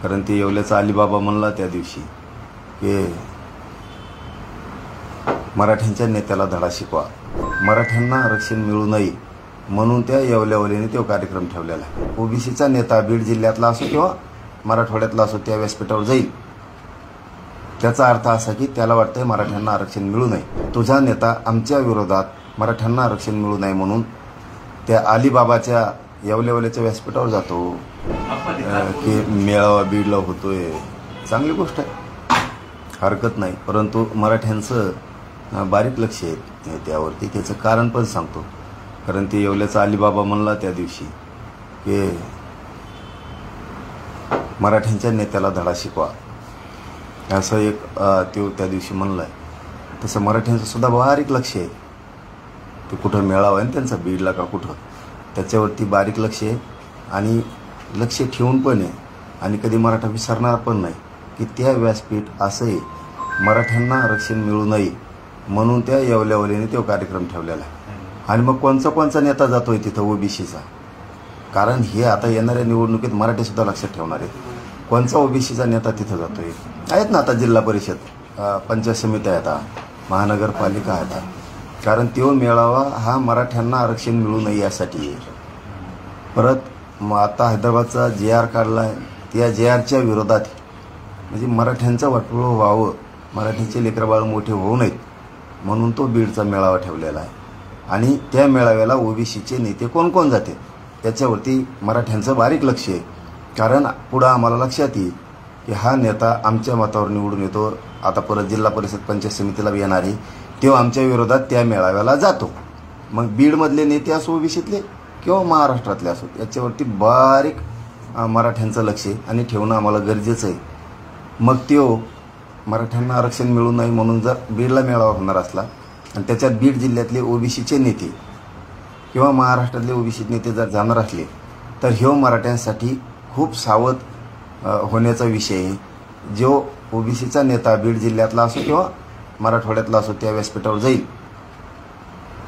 कारण ते येवल्याचा अलीबाबा म्हणला त्या दिवशी की मराठ्यांच्या नेत्याला धडा शिकवा, मराठ्यांना आरक्षण मिळू नये म्हणून त्या येवल्यावलीने तो कार्यक्रम ठेवलेला आहे. ओबीसीचा नेता बीड जिल्ह्यातला असो किंवा मराठवाड्यातला असो त्या व्यासपीठावर जाईल. त्याचा अर्थ असा की त्याला वाटतंय मराठ्यांना आरक्षण मिळू नये. तुझा नेता आमच्या विरोधात मराठ्यांना आरक्षण मिळू नये म्हणून त्या अलीबाबाच्या येवल्याच्या व्यासपीठावर जातो की मेळावा बीडला होतोय. चांगली गोष्ट आहे, हरकत नाही. परंतु मराठ्यांचं बारीक लक्ष आहे त्यावरती. त्याचं कारण पण सांगतो. कारण ते येवल्याचा अलीबाबा म्हणला त्या दिवशी की मराठ्यांच्या नेत्याला धडा शिकवा, असं एक तो त्या दिवशी म्हणलं आहे. तसं मराठ्यांचं सुद्धा बारीक लक्ष आहे. ते कुठं मेळावा आहे त्यांचा बीडला का कुठं, त्याच्यावरती बारीक लक्ष आहे आणि लक्ष ठेवून पण आहे. आणि कधी मराठा विसरणार पण नाही की त्या व्यासपीठ असं आहे मराठ्यांना आरक्षण मिळू नये म्हणून त्या येवल्यावलीने तो कार्यक्रम ठेवलेला आहे. आणि मग कोणचा नेता जातोय तिथं ओबीसीचा, कारण हे आता येणाऱ्या निवडणुकीत मराठीसुद्धा लक्षात ठेवणार आहेत. कोणचा ओबीसीचा नेता तिथं जातोय? आहेत ना आता जिल्हा परिषद, पंचायत समित्या आहेत, महानगरपालिका आहेत. कारण तो मेळावा हा मराठ्यांना आरक्षण मिळू नये यासाठी आहे. परत आता हैदराबादचा JR काढला आहे, त्या JRच्या विरोधात, म्हणजे मराठ्यांचं वाटोळं व्हावं, मराठीचे लेकरबाळ मोठे होऊ नयेत म्हणून तो बीडचा मेळावा ठेवलेला आहे. आणि त्या मेळाव्याला ओबीसीचे नेते कोण कोण जाते त्याच्यावरती मराठ्यांचं बारीक लक्ष आहे. कारण पुढं आम्हाला लक्षात येईल की हा नेता आमच्या मतावर निवडून येतो, आता परत जिल्हा परिषद पंचायत समितीला येणार आहे, तो आमच्या विरोधात त्या मेळाव्याला जातो. मग बीडमधले नेते असो ओबीसीतले किंवा महाराष्ट्रातले असो, याच्यावरती बारीक मराठ्यांचं लक्ष आहे आणि ठेवणं आम्हाला गरजेचं आहे. मग तो मराठ्यांना आरक्षण मिळू नये म्हणून जर बीडला मेळावा होणार असला आणि त्याच्यात बीड जिल्ह्यातले ओबीसीचे नेते किंवा महाराष्ट्रातले ओबीसी नेते जर जाणार असले तर ह्यो मराठ्यांसाठी खूप सावध होण्याचा विषय आहे. जो ओबीसीचा नेता बीड जिल्ह्यातला असो किंवा मराठवाड्यातला असो त्या व्यासपीठावर जाईल,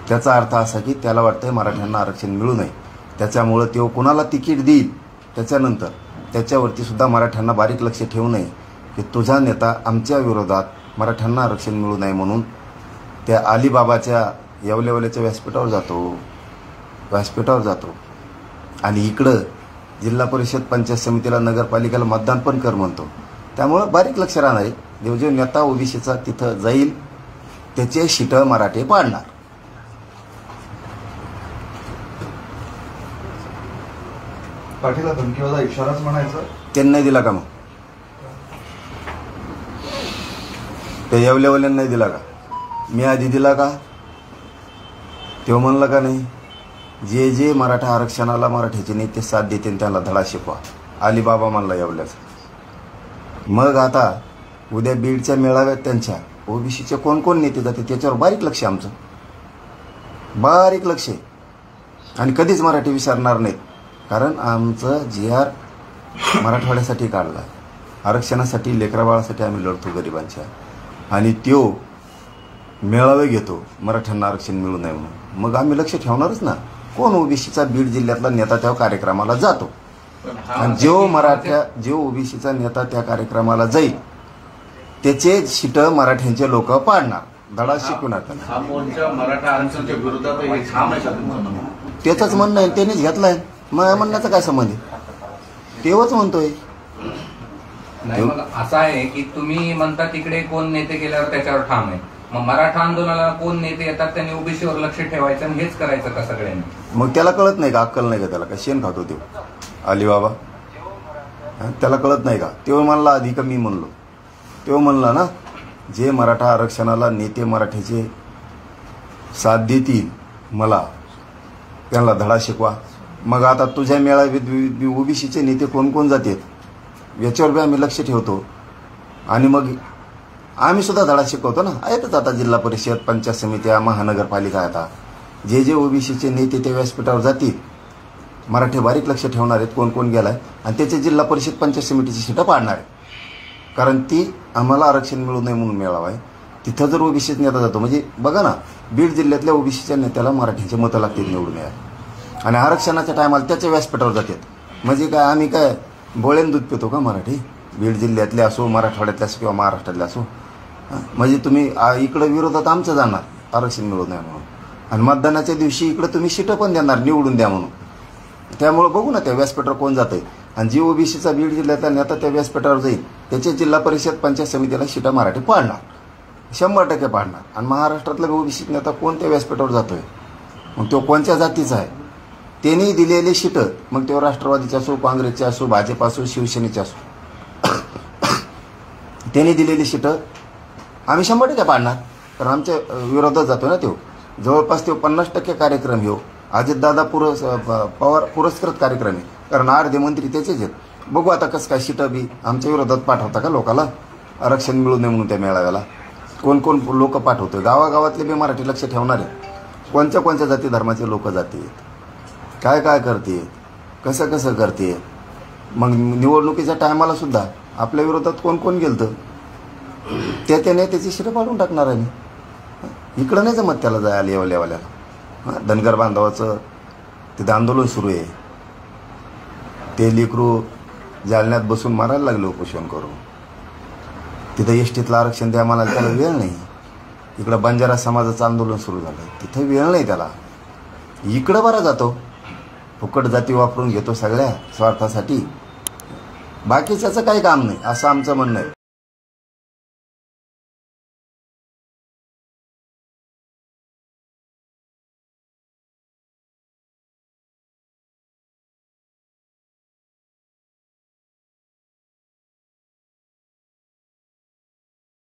त्याचा अर्थ असा की त्याला वाटतंय मराठ्यांना आरक्षण मिळू नये. त्याच्यामुळं तो कुणाला तिकीट देईल त्याच्यानंतर त्याच्यावरती सुद्धा मराठ्यांना बारीक लक्ष ठेवू नये की तुझा नेता आमच्या विरोधात मराठ्यांना आरक्षण मिळू नये म्हणून त्या अलीबाबाच्या येवल्याच्या व्यासपीठावर जातो. आणि इकडं जिल्हा परिषद पंचायत समितीला नगरपालिकेला मतदान पण कर म्हणतो. त्यामुळं बारीक लक्ष राहणार आहे. जो नेता ओबीसीचा तिथं जाईल त्याचे शिटं मराठे पाडणार. पाठीला धमकीवाला इशाराच म्हणायचा त्यांनी नाही दिला का? मग त्या येवल्यावाल्यांनी नाही दिला का? मी आधी दिला का? तेव्हा म्हणलं का नाही, जे जे मराठा आरक्षणाला मराठ्याचे नेते साथ देते त्याला धडा शिकवा, अलीबाबा म्हणला येवल्याचा. मग आता उद्या बीडच्या मेळाव्यात त्यांच्या ओबीसीचे कोण कोण नेते जाते त्याच्यावर बारीक लक्ष, आमचं बारीक लक्ष आहे. आणि कधीच मराठी विसरणार नाहीत. कारण आमचं JR मराठवाड्यासाठी काढला, आरक्षणासाठी, लेकराबाळासाठी आम्ही लढतो गरिबांच्या. आणि त्यो मेळावे घेतो मराठ्यांना आरक्षण मिळू नये म्हणून. मग आम्ही लक्ष ठेवणारच ना. कोण ओबीसीचा बीड जिल्ह्यातला नेता त्या कार्यक्रमाला जातो आणि जो ओबीसीचा नेता त्या कार्यक्रमाला जाईल त्याचे शिट मराठ्यांचे लोक पाडणार, धडा शिकवणार त्यांना. त्याचंच म्हणणं आहे, त्यांनीच घेतलाय. मग म्हणण्याचा काय संबंध आहे? तेव्हाच म्हणतोय. नाही, मग असं आहे की तुम्ही म्हणता तिकडे कोण नेते गेल्यावर त्याच्यावर ठाम आहे. मग मराठा आंदोलनाला कोण नेते येतात त्यांनी ओबीसीवर लक्ष ठेवायचं आणि हेच करायचं का सगळ्यांनी? मग त्याला कळत नाही का? अक्कल नाही का त्याला? का शेण खातो ते अलीबाबा? त्याला कळत नाही का? तेव्हा म्हणला आधी का मी म्हणलो? तेव्हा म्हणला ना, जे मराठा आरक्षणाला नेते मराठ्याचे साथ देतील मला त्यांना धडा शिकवा. मग आता तुझ्या मेळाव्यात ओबीसीचे नेते कोण कोण जातात याच्यावर बी आम्ही लक्ष ठेवतो. आणि मग आम्ही सुद्धा धडा शिकवतो ना. आहेतच आता जिल्हा परिषद, पंचायत समित्या, महानगरपालिका. आता जे ओबीसीचे नेते त्या व्यासपीठावर जातील, मराठी बारीक लक्ष ठेवणार आहेत कोण कोण गेलाय आणि त्याचे जिल्हा परिषद पंचायत समितीची सीटं पाडणार आहे. कारण ती आम्हाला आरक्षण मिळू नये म्हणून मेळावा आहे. तिथं जर ओबीसीचा नेता जातो, म्हणजे बघा ना, बीड जिल्ह्यातल्या ओबीसीच्या नेत्याला मराठीचे मतं लागतील निवडून यायला आणि आरक्षणाच्या टायमाला त्याच्या व्यासपीठावर जातात. म्हणजे काय आम्ही काय बोळ्यान दूध पितो का मराठी? बीड जिल्ह्यातले असो, मराठवाड्यातले असो किंवा महाराष्ट्रातले असो. म्हणजे तुम्ही इकडं विरोधात आमचं जाणार आरक्षण मिळवत नाही म्हणून, आणि मतदानाच्या दिवशी इकडं तुम्ही सीटं पण देणार निवडून द्या म्हणून. त्यामुळं बघू ना त्या व्यासपीठावर कोण जात आहे. आणि जी ओबीसीचा बीड जिल्ह्यातला नेता त्या व्यासपीठावर जाईल त्याचे जिल्हा परिषद पंचायत समितीला सीटं मराठी पाडणार, 100% पाडणार. आणि महाराष्ट्रातला ओबीसी नेता कोण त्या व्यासपीठावर जातोय, मग तो कोणत्या जातीचा आहे? त्यांनी दिलेले सीटं, मग तो राष्ट्रवादीचे असो, काँग्रेसचे असो, भाजप असो, शिवसेनेचे असो, त्यांनी दिलेली सीटं आम्ही 100% पाडणार. कारण आमच्या विरोधात जातो ना तो. जवळपास तो 50% कार्यक्रम घेऊ. अजितदादा पवार पुरस्कृत कार्यक्रम आहे, कारण अर्धे मंत्री त्याचेच आहेत. बघू आता कसं काय सीटं बी आमच्या विरोधात पाठवता का लोकाला आरक्षण मिळू नये म्हणून त्या मेळाव्याला. कोण कोण लोक पाठवतोय? गावागावातले बी मराठी लक्ष ठेवणार आहे. कोणत्या कोणत्या जाती धर्माचे लोक जाते, काय काय करते, कसं कसं करते. मग निवडणुकीच्या टायमाला सुद्धा आपल्या विरोधात कोण कोण गेलतं त्याने त्याची शिरं पाडून टाकणार आहे. इकडं नाही जमत त्याला जायला येवल्यावाल्याला. धनगर बांधवाचं तिथं आंदोलन सुरू आहे. ते लेकरू जालन्यात बसून मारायला लागले उपोषण करून. तिथं एसटीतलं आरक्षण द्या मला, त्याला वेळ नाही. इकडं बंजारा समाजाचं आंदोलन सुरू झालं, तिथं वेळ नाही त्याला. इकडं बरा जातो, फुकट जाती वापरून घेतो सगळ्या स्वार्थासाठी. बाकीच्याचं काही काम नाही असं आमचं म्हणणं आहे.